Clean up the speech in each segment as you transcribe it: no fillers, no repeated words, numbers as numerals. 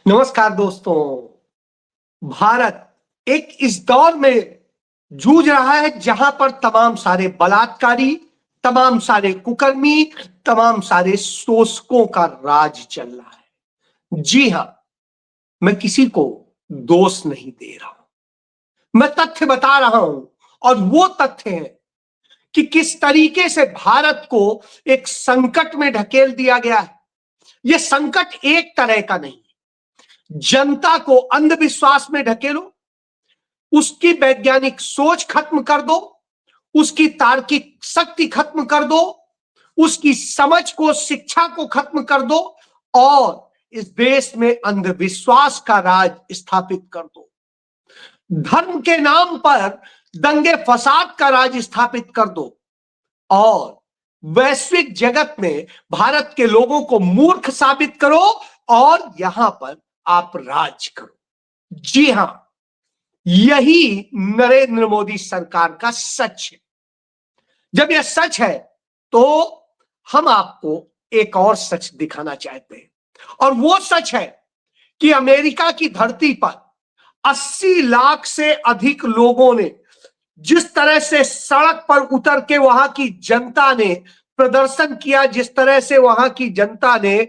नमस्कार दोस्तों। भारत एक इस दौर में जूझ रहा है जहां पर तमाम सारे बलात्कारी, तमाम सारे कुकर्मी, तमाम सारे शोषकों का राज चल रहा है। जी हां, मैं किसी को दोष नहीं दे रहा हूं, मैं तथ्य बता रहा हूं। और वो तथ्य है कि किस तरीके से भारत को एक संकट में ढकेल दिया गया है। यह संकट एक तरह का नहीं, जनता को अंधविश्वास में ढकेलो, उसकी वैज्ञानिक सोच खत्म कर दो, उसकी तार्किक शक्ति खत्म कर दो, उसकी समझ को, शिक्षा को खत्म कर दो और इस देश में अंधविश्वास का राज स्थापित कर दो। धर्म के नाम पर दंगे फसाद का राज स्थापित कर दो और वैश्विक जगत में भारत के लोगों को मूर्ख साबित करो और यहां पर आप राज करो। जी हां, यही नरेंद्र मोदी सरकार का सच है। जब यह सच है तो हम आपको एक और सच दिखाना चाहते हैं, और वो सच है कि अमेरिका की धरती पर 80 लाख से अधिक लोगों ने जिस तरह से सड़क पर उतर के वहां की जनता ने प्रदर्शन किया, जिस तरह से वहां की जनता ने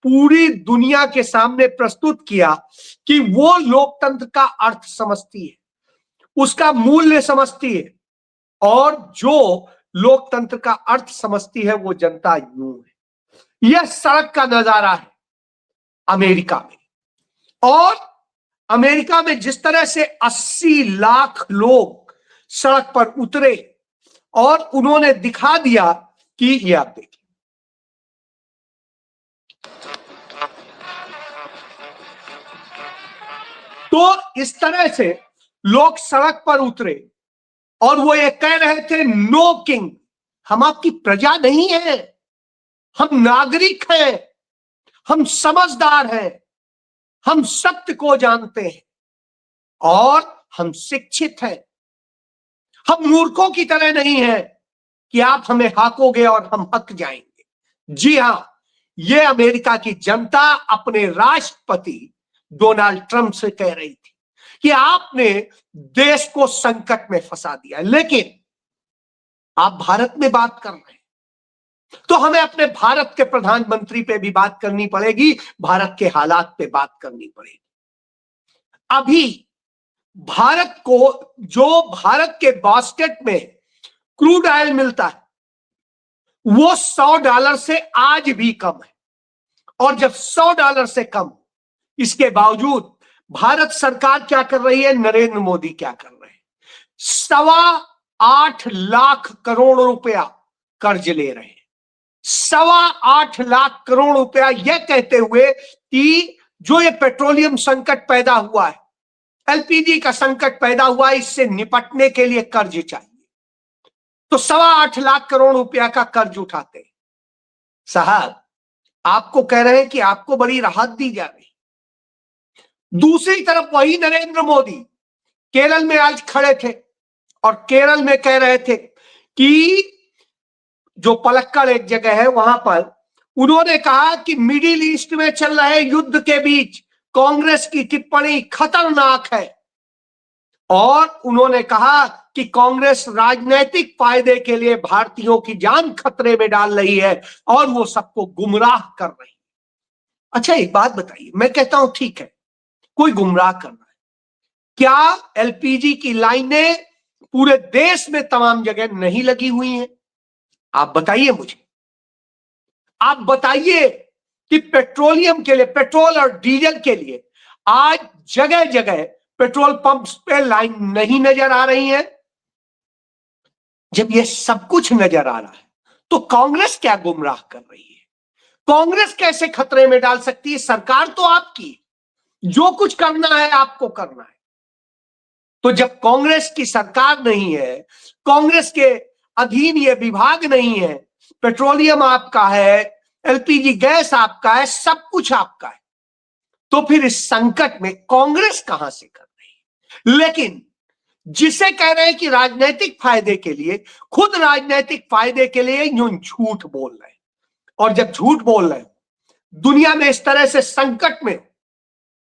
पूरी दुनिया के सामने प्रस्तुत किया कि वो लोकतंत्र का अर्थ समझती है, उसका मूल्य समझती है, और जो लोकतंत्र का अर्थ समझती है वो जनता यूं है। यह सड़क का नजारा है अमेरिका में। और अमेरिका में जिस तरह से 80 लाख लोग सड़क पर उतरे और उन्होंने दिखा दिया कि ये आप देखिए, तो इस तरह से लोग सड़क पर उतरे और वो ये कह रहे थे, नो किंग, हम आपकी प्रजा नहीं है, हम नागरिक हैं, हम समझदार हैं, हम सत्य को जानते हैं और हम शिक्षित हैं, हम मूर्खों की तरह नहीं है कि आप हमें हाकोगे और हम हक जाएंगे। जी हां, ये अमेरिका की जनता अपने राष्ट्रपति डोनाल्ड ट्रंप से कह रही थी कि आपने देश को संकट में फंसा दिया। लेकिन आप भारत में बात कर रहे हैं तो हमें अपने भारत के प्रधानमंत्री पे भी बात करनी पड़ेगी, भारत के हालात पे बात करनी पड़ेगी। अभी भारत को जो भारत के बास्केट में क्रूड ऑयल मिलता है वो $100 से आज भी कम है। और जब $100 से कम, इसके बावजूद भारत सरकार क्या कर रही है, नरेंद्र मोदी क्या कर रहे हैं, 8.25 लाख करोड़ रुपया कर्ज ले रहे हैं। 8.25 लाख करोड़ रुपया, यह कहते हुए कि जो ये पेट्रोलियम संकट पैदा हुआ है, एलपीजी का संकट पैदा हुआ है, इससे निपटने के लिए कर्ज चाहिए, तो 8.25 लाख करोड़ रुपया का कर्ज उठाते हैं। साहब, आपको कह रहे हैं कि आपको बड़ी राहत दी जा रही, दूसरी तरफ वही नरेंद्र मोदी केरल में आज खड़े थे और केरल में कह रहे थे कि जो पलक्कड़ एक जगह है वहां पर उन्होंने कहा कि मिडिल ईस्ट में चल रहे युद्ध के बीच कांग्रेस की टिप्पणी खतरनाक है, और उन्होंने कहा कि कांग्रेस राजनीतिक फायदे के लिए भारतीयों की जान खतरे में डाल रही है और वो सबको गुमराह कर रही है। अच्छा, एक बात बताइए, मैं कहता हूं ठीक है, कोई गुमराह कर रहा है, क्या एलपीजी की लाइनें पूरे देश में तमाम जगह नहीं लगी हुई हैं? आप बताइए मुझे, आप बताइए कि पेट्रोलियम के लिए, पेट्रोल और डीजल के लिए आज जगह जगह पेट्रोल पंप्स पे लाइन नहीं नजर आ रही है। जब ये सब कुछ नजर आ रहा है तो कांग्रेस क्या गुमराह कर रही है? कांग्रेस कैसे खतरे में डाल सकती है? सरकार तो आपकी, जो कुछ करना है आपको करना है। तो जब कांग्रेस की सरकार नहीं है, कांग्रेस के अधीन ये विभाग नहीं है, पेट्रोलियम आपका है, एलपीजी गैस आपका है, सब कुछ आपका है, तो फिर इस संकट में कांग्रेस कहां से कर रही है? लेकिन जिसे कह रहे हैं कि राजनीतिक फायदे के लिए, खुद राजनीतिक फायदे के लिए यूं झूठ बोल रहे हैं। और जब झूठ बोल रहे हैं, दुनिया में इस तरह से संकट में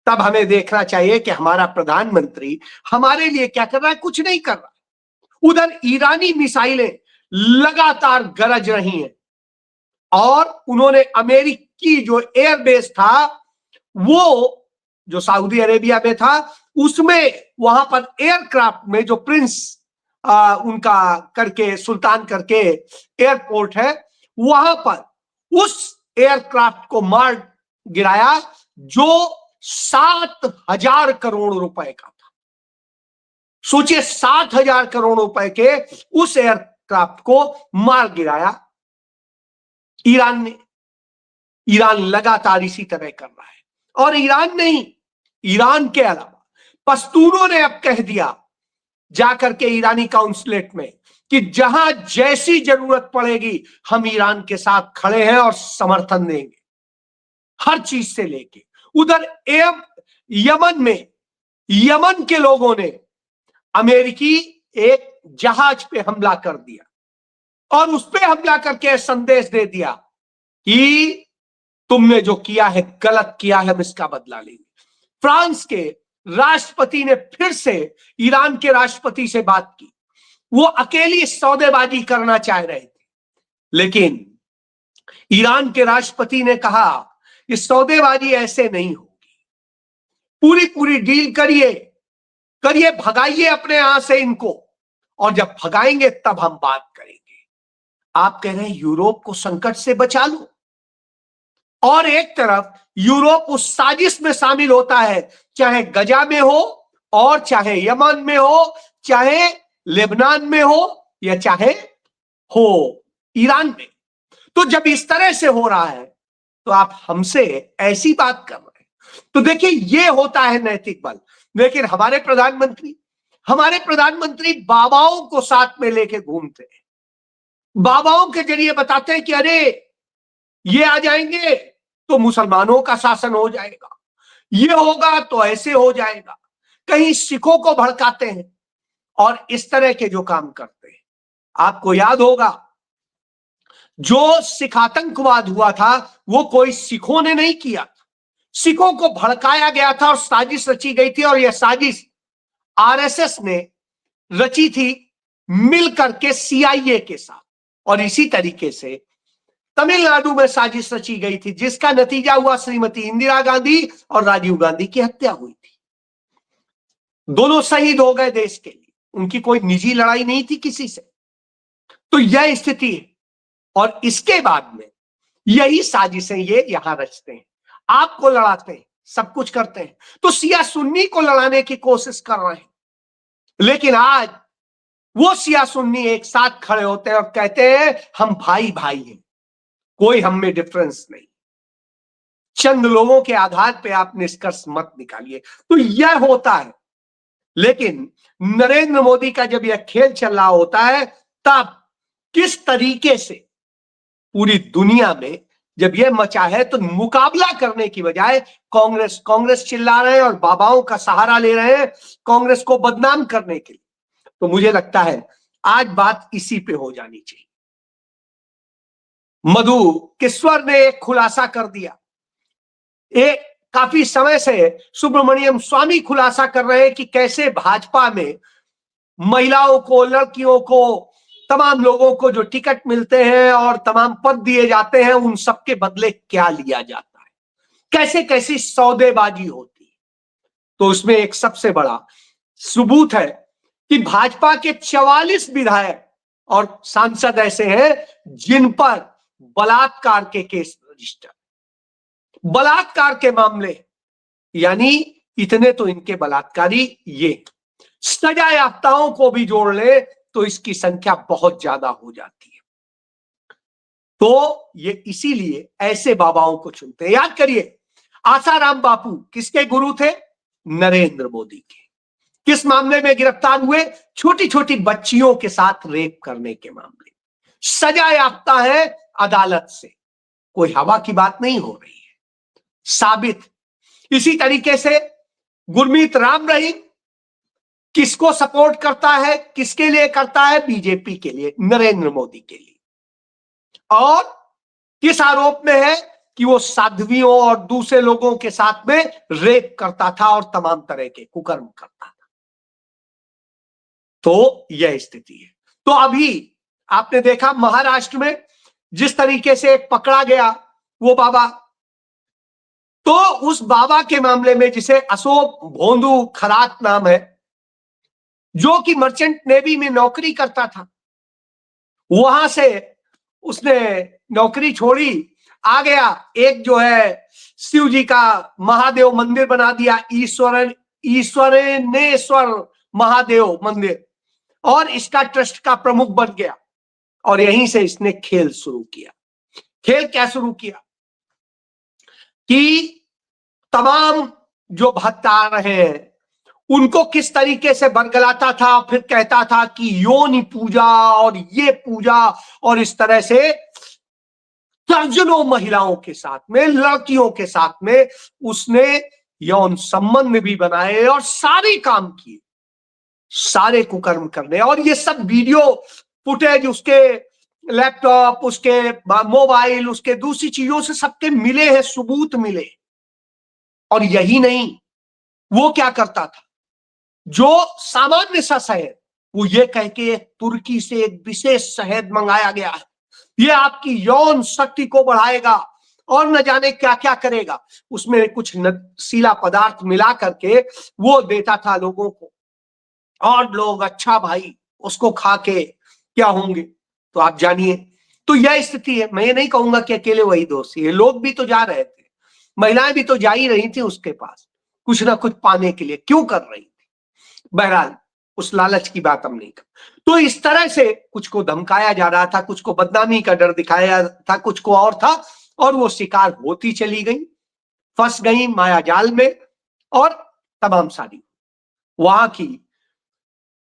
तब हमें देखना चाहिए कि हमारा प्रधानमंत्री हमारे लिए क्या कर रहा है। कुछ नहीं कर रहा। उधर ईरानी मिसाइलें लगातार गरज रही हैं और उन्होंने अमेरिकी जो एयरबेस था वो जो सऊदी अरेबिया में था उसमें वहां पर एयरक्राफ्ट में जो प्रिंस उनका करके सुल्तान करके एयरपोर्ट है वहां पर उस एयरक्राफ्ट को मार गिराया जो 7,000 करोड़ रुपए का था। सोचिए 7,000 करोड़ रुपए के उस एयरक्राफ्ट को मार गिराया ईरान ने। ईरान लगातार इसी तरह कर रहा है और ईरान नहीं, ईरान के अलावा पश्तूनों ने अब कह दिया जाकर के ईरानी काउंसलेट में कि जहां जैसी जरूरत पड़ेगी हम ईरान के साथ खड़े हैं और समर्थन देंगे हर चीज से लेके। उधर यमन में यमन के लोगों ने अमेरिकी एक जहाज पे हमला कर दिया और उस पे हमला करके संदेश दे दिया कि तुमने जो किया है गलत किया है, हम इसका बदला लेंगे। फ्रांस के राष्ट्रपति ने फिर से ईरान के राष्ट्रपति से बात की। वो अकेली सौदेबाजी करना चाह रहे थे लेकिन ईरान के राष्ट्रपति ने कहा कि सौदेबाजी ऐसे नहीं होगी, पूरी पूरी डील करिए करिए, भगाइए अपने यहां से इनको और जब भगाएंगे तब हम बात करेंगे। आप कह रहे हैं यूरोप को संकट से बचा लो और एक तरफ यूरोप उस साजिश में शामिल होता है, चाहे गजा में हो और चाहे यमन में हो, चाहे लेबनान में हो या चाहे हो ईरान में। तो जब इस तरह से हो रहा है तो आप हमसे ऐसी बात कर रहे हैं। तो देखिए ये होता है नैतिक बल। लेकिन हमारे प्रधानमंत्री बाबाओं को साथ में लेके घूमते हैं, बाबाओं के जरिए बताते हैं कि अरे ये आ जाएंगे तो मुसलमानों का शासन हो जाएगा, ये होगा तो ऐसे हो जाएगा। कहीं सिखों को भड़काते हैं और इस तरह के जो काम करते हैं। आपको याद होगा जो सिख आतंकवाद हुआ था वो कोई सिखों ने नहीं किया था, सिखों को भड़काया गया था और साजिश रची गई थी और यह साजिश आरएसएस ने रची थी मिलकर के सीआईए के साथ। और इसी तरीके से तमिलनाडु में साजिश रची गई थी जिसका नतीजा हुआ श्रीमती इंदिरा गांधी और राजीव गांधी की हत्या हुई थी। दोनों शहीद हो गए देश के लिए, उनकी कोई निजी लड़ाई नहीं थी किसी से। तो यह स्थिति है और इसके बाद में यही साजिशें ये यहां रचते हैं, आपको लड़ाते हैं, सब कुछ करते हैं। तो शिया सुन्नी को लड़ाने की कोशिश कर रहे हैं लेकिन आज वो शिया सुन्नी एक साथ खड़े होते हैं और कहते हैं हम भाई भाई हैं, कोई हम में डिफरेंस नहीं। चंद लोगों के आधार पे आप निष्कर्ष मत निकालिए। तो यह होता है। लेकिन नरेंद्र मोदी का जब यह खेल चल रहा होता है तब किस तरीके से पूरी दुनिया में जब यह मचा है तो मुकाबला करने की बजाय कांग्रेस चिल्ला रहे हैं और बाबाओं का सहारा ले रहे हैं कांग्रेस को बदनाम करने के लिए। तो मुझे लगता है आज बात इसी पे हो जानी चाहिए। मधु किश्वर ने एक खुलासा कर दिया। एक काफी समय से सुब्रमण्यम स्वामी खुलासा कर रहे हैं कि कैसे भाजपा में महिलाओं को, लड़कियों को, तमाम लोगों को जो टिकट मिलते हैं और तमाम पद दिए जाते हैं उन सबके बदले क्या लिया जाता है, कैसे कैसी सौदेबाजी होती है। तो उसमें एक सबसे बड़ा सबूत है कि भाजपा के 44 विधायक और सांसद ऐसे हैं जिन पर बलात्कार के केस रजिस्टर, बलात्कार के मामले, यानी इतने तो इनके बलात्कारी ये सजा याफ्ताओं को भी जोड़ ले तो इसकी संख्या बहुत ज्यादा हो जाती है। तो ये इसीलिए ऐसे बाबाओं को चुनते हैं। याद करिए आसाराम बापू किसके गुरु थे? नरेंद्र मोदी के। किस मामले में गिरफ्तार हुए? छोटी छोटी बच्चियों के साथ रेप करने के मामले। सजा याफ्ता है अदालत से, कोई हवा की बात नहीं हो रही है, साबित। इसी तरीके से गुरमीत राम रहीम किसको सपोर्ट करता है, किसके लिए करता है? बीजेपी के लिए, नरेंद्र मोदी के लिए। और किस आरोप में है कि वो साध्वियों और दूसरे लोगों के साथ में रेप करता था और तमाम तरह के कुकर्म करता था। तो यह स्थिति है। तो अभी आपने देखा महाराष्ट्र में जिस तरीके से पकड़ा गया वो बाबा, तो उस बाबा के मामले में जिसे अशोक भोंदू खरात नाम है, जो कि मर्चेंट नेवी में नौकरी करता था, वहां से उसने नौकरी छोड़ी, आ गया एक जो है शिव जी का महादेव मंदिर बना दिया, ईश्वरेश्वर महादेव मंदिर, और इसका ट्रस्ट का प्रमुख बन गया। और यहीं से इसने खेल शुरू किया। खेल क्या शुरू किया कि तमाम जो भक्त आ रहे हैं उनको किस तरीके से बरगलाता था, फिर कहता था कि योनि पूजा और ये पूजा, और इस तरह से दर्जनों महिलाओं के साथ में, लड़कियों के साथ में उसने यौन संबंध भी बनाए और सारे काम किए, सारे कुकर्म करने। और ये सब वीडियो फुटेज उसके लैपटॉप, उसके मोबाइल, उसके दूसरी चीजों से सबके मिले हैं, सबूत मिले। और यही नहीं, वो क्या करता था, जो सामान्य सा शहद, वो ये कह के तुर्की से एक विशेष शहद मंगाया गया है, ये आपकी यौन शक्ति को बढ़ाएगा और न जाने क्या क्या करेगा, उसमें कुछ नशीला पदार्थ मिला करके वो देता था लोगों को, और लोग अच्छा भाई उसको खा के क्या होंगे, तो आप जानिए। तो यह स्थिति है। मैं ये नहीं कहूंगा कि अकेले वही दोषी है, लोग भी तो जा रहे थे, महिलाएं भी तो जा ही रही थी उसके पास कुछ ना कुछ पाने के लिए, क्यों कर रही थी। बहरहाल उस लालच की बात हम नहीं कर। तो इस तरह से कुछ को धमकाया जा रहा था, कुछ को बदनामी का डर दिखाया था, कुछ को और था, और वो शिकार होती चली गई, फंस गई माया जाल में, और तमाम सारी वहां की,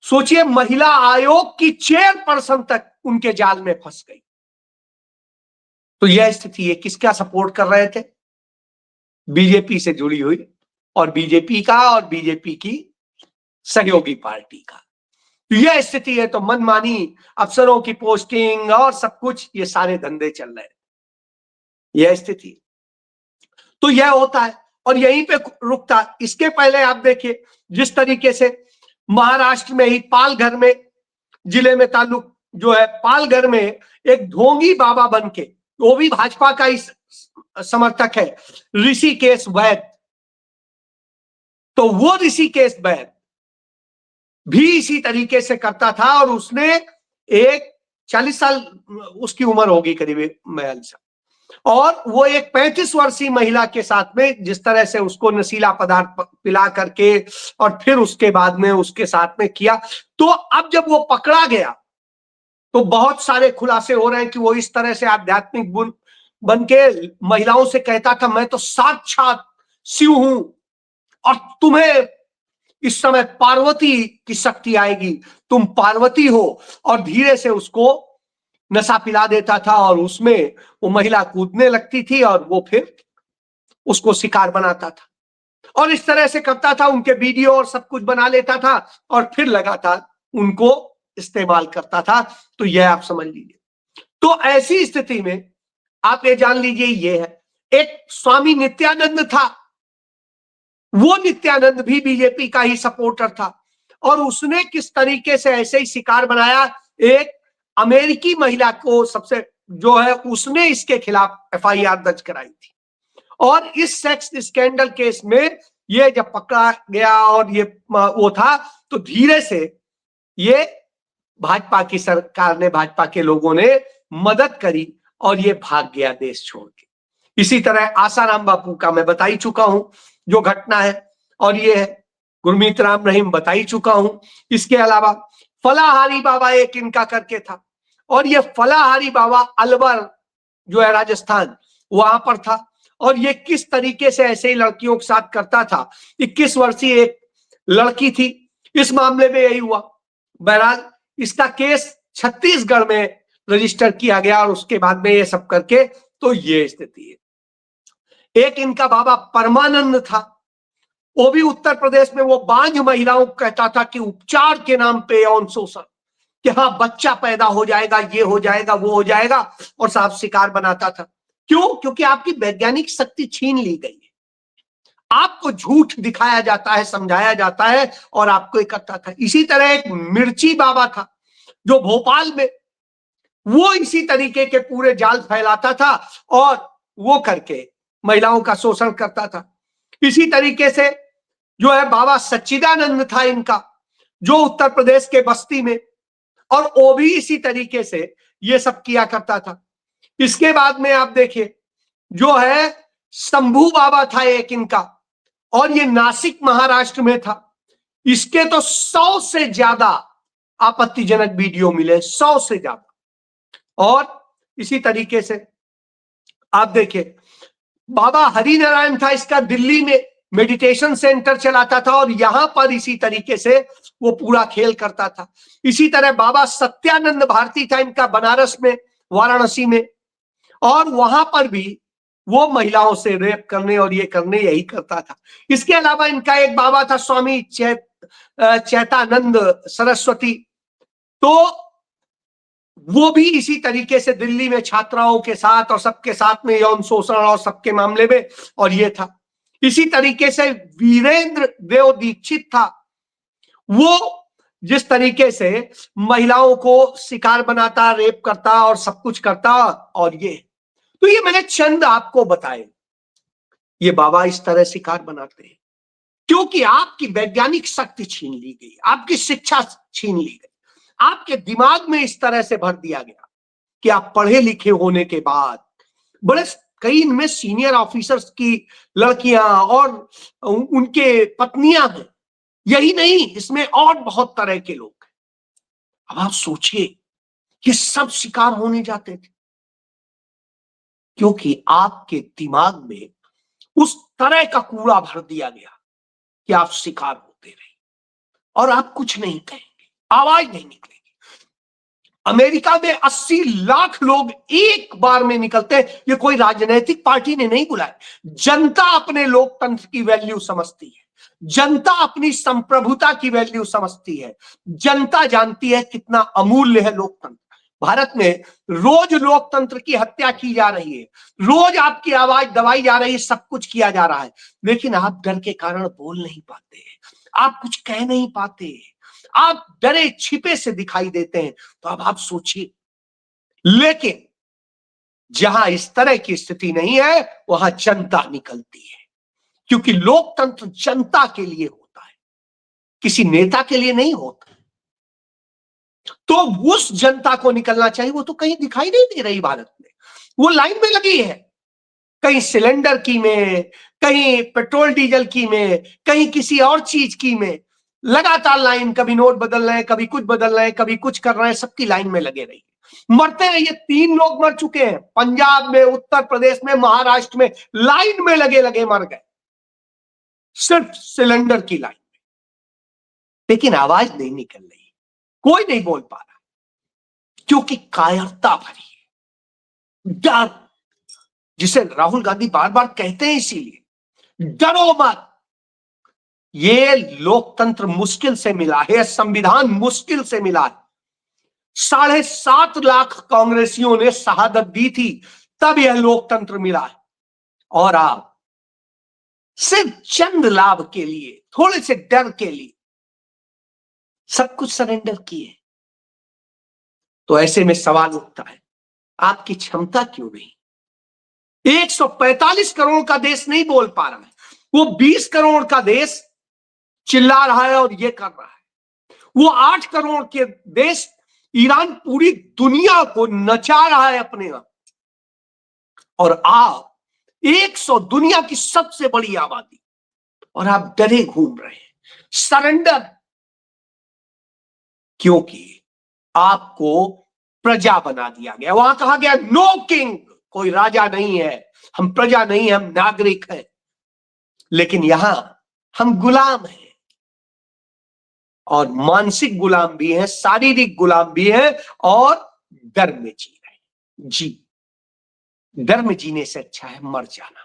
सोचिए महिला आयोग की चेयरपर्सन तक उनके जाल में फंस गई। तो यह स्थिति है। किसका सपोर्ट कर रहे थे? बीजेपी से जुड़ी हुई, और बीजेपी का और बीजेपी की सहयोगी पार्टी का। तो यह स्थिति है। तो मनमानी अफसरों की पोस्टिंग और सब कुछ, ये सारे धंधे चल रहे हैं, यह स्थिति। तो यह होता है और यहीं पे रुकता। इसके पहले आप देखिए जिस तरीके से महाराष्ट्र में ही पालघर में, जिले में ताल्लुक जो है, पालघर में एक ढोंगी बाबा बन के, वो भी भाजपा का ही समर्थक है, ऋषिकेश वैद। तो वो ऋषिकेश वैद भी इसी तरीके से करता था, और उसने एक 40 साल उसकी उम्र होगी, करीब 42 साल, और वो एक 35 वर्षीय महिला के साथ में जिस तरह से उसको नशीला पदार्थ पिला करके और फिर उसके बाद में उसके साथ में किया। तो अब जब वो पकड़ा गया तो बहुत सारे खुलासे हो रहे हैं कि वो इस तरह से आध्यात्मिक बन के महिलाओं से कहता था, मैं तो साक्षात शिव हूं और तुम्हें इस समय पार्वती की शक्ति आएगी, तुम पार्वती हो, और धीरे से उसको नशा पिला देता था और उसमें वो महिला कूदने लगती थी और वो फिर उसको शिकार बनाता था, और इस तरह से करता था। उनके वीडियो और सब कुछ बना लेता था और फिर लगातार उनको इस्तेमाल करता था। तो यह आप समझ लीजिए। तो ऐसी स्थिति में आप ये जान लीजिए, ये है एक स्वामी नित्यानंद था, वो नित्यानंद भी बीजेपी का ही सपोर्टर था, और उसने किस तरीके से ऐसे ही शिकार बनाया। एक अमेरिकी महिला को सबसे जो है, उसने इसके खिलाफ एफआईआर दर्ज कराई थी, और इस सेक्स स्कैंडल केस में ये जब पकड़ा गया और ये वो था, तो धीरे से ये भाजपा की सरकार ने, भाजपा के लोगों ने मदद करी और ये भाग गया देश छोड़ के। इसी तरह आसाराम बापू का मैं बता ही चुका हूं जो घटना है, और ये है गुरमीत राम रहीम बता ही चुका हूं। इसके अलावा फलाहारी बाबा एक इनका करके था, और ये फलाहारी बाबा अलवर जो है राजस्थान, वहां पर था, और ये किस तरीके से ऐसे ही लड़कियों के साथ करता था। 21 वर्षीय एक लड़की थी, इस मामले में यही हुआ। बहरहाल इसका केस छत्तीसगढ़ में रजिस्टर किया गया, और उसके बाद में ये सब करके, तो ये स्थिति है। एक इनका बाबा परमानंद था, वो भी उत्तर प्रदेश में, वो बांझ महिलाओं को कहता था कि उपचार के नाम पे यौन शोषण, कि हाँ बच्चा पैदा हो जाएगा, ये हो जाएगा, वो हो जाएगा, और साहब शिकार बनाता था। क्यों? क्योंकि आपकी वैज्ञानिक शक्ति छीन ली गई है। आपको झूठ दिखाया जाता है, समझाया जाता है और आपको इकट्ठा था। इसी तरह एक मिर्ची बाबा था जो भोपाल में, वो इसी तरीके के पूरे जाल फैलाता था और वो करके महिलाओं का शोषण करता था। इसी तरीके से जो है बाबा सच्चिदानंद था इनका, जो उत्तर प्रदेश के बस्ती में, और वो भी इसी तरीके से ये सब किया करता था। इसके बाद में आप देखिए जो है शंभू बाबा था एक इनका, और ये नासिक महाराष्ट्र में था। इसके तो 100 से ज्यादा आपत्तिजनक वीडियो मिले, 100 से ज्यादा। और इसी तरीके से आप देखिए बाबा हरिनारायण था, इसका दिल्ली में मेडिटेशन सेंटर चलाता था और यहां पर इसी तरीके से वो पूरा खेल करता था। इसी तरह बाबा सत्यानंद भारती था इनका, बनारस में, वाराणसी में, और वहां पर भी वो महिलाओं से रेप करने और ये करने यही करता था। इसके अलावा इनका एक बाबा था स्वामी चैतानंद सरस्वती, तो वो भी इसी तरीके से दिल्ली में छात्राओं के साथ और सबके साथ में यौन शोषण और सबके मामले में, और ये था। इसी तरीके से वीरेंद्र देव दीक्षित था, वो जिस तरीके से महिलाओं को शिकार बनाता, रेप करता और सब कुछ करता, और ये तो ये मैंने चंद आपको बताए। ये बाबा इस तरह शिकार बनाते हैं क्योंकि आपकी वैज्ञानिक शक्ति छीन ली गई, आपकी शिक्षा छीन ली गई, आपके दिमाग में इस तरह से भर दिया गया कि आप पढ़े लिखे होने के बाद, बड़े कई इनमें सीनियर ऑफिसर्स की लड़कियां और उनके पत्नियां हैं, यही नहीं इसमें और बहुत तरह के लोग हैं। अब आप सोचिए ये सब शिकार होने जाते थे क्योंकि आपके दिमाग में उस तरह का कूड़ा भर दिया गया कि आप शिकार होते रहे और आप कुछ नहीं कहेंगे, आवाज नहीं निकलेगी। अमेरिका में 80 लाख लोग एक बार में निकलते हैं। ये कोई राजनीतिक पार्टी ने नहीं बुलाया, जनता अपने लोकतंत्र की वैल्यू समझती है, जनता अपनी संप्रभुता की वैल्यू समझती है, जनता जानती है कितना अमूल्य है लोकतंत्र। भारत में रोज लोकतंत्र की हत्या की जा रही है, रोज आपकी आवाज दबाई जा रही है, सब कुछ किया जा रहा है, लेकिन आप डर के कारण बोल नहीं पाते, आप कुछ कह नहीं पाते, आप डरे छिपे से दिखाई देते हैं। तो अब आप सोचिए, लेकिन जहां इस तरह की स्थिति नहीं है वहां जनता निकलती है, क्योंकि लोकतंत्र जनता के लिए होता है, किसी नेता के लिए नहीं होता। तो उस जनता को निकलना चाहिए, वो तो कहीं दिखाई नहीं दे रही भारत में। वो लाइन में लगी है, कहीं सिलेंडर की में, कहीं पेट्रोल डीजल की में, कहीं किसी और चीज की में, लगातार लाइन, कभी नोट बदल रहे हैं, कभी कुछ बदल रहे हैं, कभी कुछ कर रहे हैं, सबकी लाइन में लगे रही। मरते हैं, ये 3 लोग मर चुके हैं पंजाब में, उत्तर प्रदेश में, महाराष्ट्र में, लाइन में लगे लगे मर गए, सिर्फ सिलेंडर की लाइन में। लेकिन आवाज नहीं निकल रही, कोई नहीं बोल पा रहा, क्योंकि कायरता भरी है, डर, जिसे राहुल गांधी बार बार कहते हैं, इसीलिए डरो मत। ये लोकतंत्र मुश्किल से मिला है, संविधान मुश्किल से मिला है। 7.5 लाख कांग्रेसियों ने शहादत दी थी, तब यह लोकतंत्र मिला है। और आप सिर्फ चंद लाभ के लिए, थोड़े से डर के लिए सब कुछ सरेंडर किए। तो ऐसे में सवाल उठता है, आपकी क्षमता क्यों नहीं? 145 करोड़ का देश नहीं बोल पा रहा है, वो 20 करोड़ का देश चिल्ला रहा है और ये कर रहा है। वो 8 करोड़ के देश, ईरान पूरी दुनिया को नचा रहा है अपने आप, और आप 100 दुनिया की सबसे बड़ी आबादी, और आप डरे घूम रहे हैं, सरेंडर, क्योंकि आपको प्रजा बना दिया गया। वहां कहा गया नो किंग, कोई राजा नहीं है, हम प्रजा नहीं है, हम नागरिक हैं। लेकिन यहां हम गुलाम हैं, और मानसिक गुलाम भी हैं, शारीरिक गुलाम भी हैं, और डर में जी रहे हैं। जी, डर में जीने से अच्छा है मर जाना।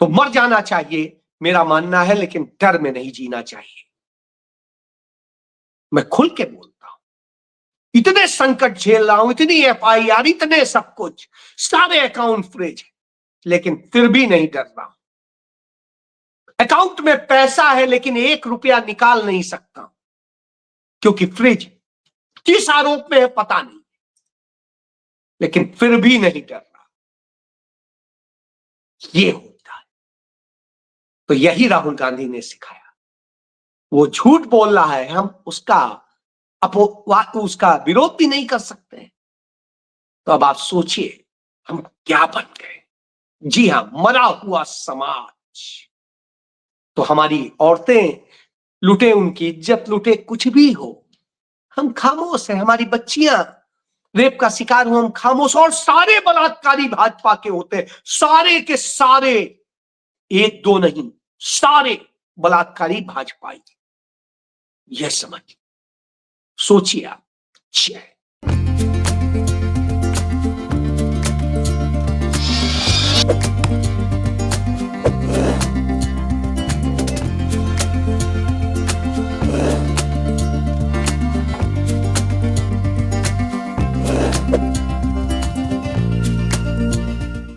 तो मर जाना चाहिए मेरा मानना है, लेकिन डर में नहीं जीना चाहिए। मैं खुल के बोलता हूं, इतने संकट झेल रहा हूं, इतनी FIR, इतने सब कुछ, सारे अकाउंट फ्रीज है, लेकिन फिर भी नहीं डर रहा। अकाउंट में पैसा है लेकिन 1 रुपया निकाल नहीं सकता, क्योंकि फ्रिज किस आरोप में है पता नहीं, लेकिन फिर भी नहीं डर रहा। ये होता है। तो यही राहुल गांधी ने सिखाया। वो झूठ बोल रहा है, हम उसका विरोध भी नहीं कर सकते। तो अब आप सोचिए हम क्या बन गए। जी हां, मरा हुआ समाज। तो हमारी औरतें लुटे, उनकी इज्जत लुटे, कुछ भी हो, हम खामोश हैं। हमारी बच्चियां रेप का शिकार हो, हम खामोश। और सारे बलात्कारी भाजपा के होते हैं, सारे के सारे, एक दो नहीं, सारे बलात्कारी भाजपाई। यह समझ, सोचिए आप। जय